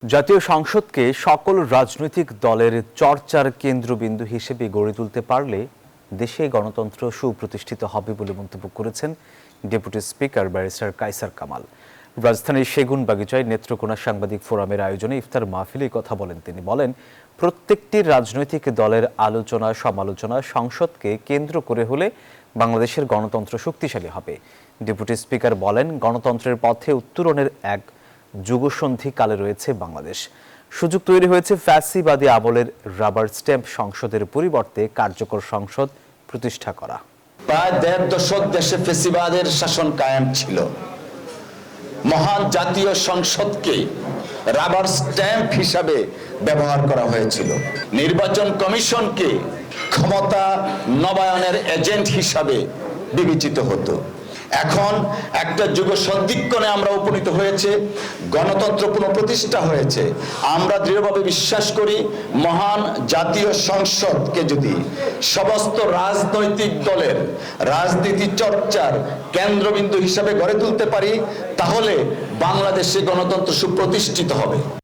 জাতীয় সংসদকে সকল রাজনৈতিক দলের চর্চার কেন্দ্রবিন্দু হিসেবে গড়ে তুলতে পারলে দেশে গণতন্ত্র সুপ্রতিষ্ঠিত হবে বলে মন্তব্য করেছেন deputy speaker barrister Kaiser Kamal. রাজধানীর সেগুনবাগিচায় নেত্রকোনা সাংবাদিক ফোরামের আয়োজনে ইফতার মাহফিলে কথা বলেন তিনি। বলেন, প্রত্যেকটি রাজনৈতিক দলের আলোচনা সমালোচনা সংসদকে কেন্দ্র করে হলে বাংলাদেশের গণতন্ত্র শক্তিশালী হবে। ডেপুটি স্পিকার বলেন, গণতন্ত্রের পথে উত্তরণের এক যুগসন্ধি কালে রয়েছে বাংলাদেশ। সুযোগ তৈরি হয়েছে ফ্যাসিবাদী আমলের রাবার স্ট্যাম্প সংসদের পরিবর্তে কার্যকর সংসদ প্রতিষ্ঠা করা। প্রায় ১.৫ দশক দেশে ফ্যাসিবাদের শাসন কায়েম ছিল। মহান জাতীয় সংসদকে রাবার স্ট্যাম্প হিসাবে ব্যবহার করা হয়েছিল। নির্বাচন কমিশনকে ক্ষমতা নবায়নের এজেন্ট হিসাবে বিবেচিত হতো। এখন একটা যুগ সন্ধিক্ষণে আমরা উপনীত হয়েছে, গণতন্ত্র পুনঃপ্রতিষ্ঠা হয়েছে। আমরা দৃঢ়ভাবে বিশ্বাস করি, মহান জাতীয় সংসদকে যদি সমস্ত রাজনৈতিক দলের রাজনীতি চর্চার কেন্দ্রবিন্দু হিসাবে গড়ে তুলতে পারি, তাহলে বাংলাদেশে গণতন্ত্র সুপ্রতিষ্ঠিত হবে।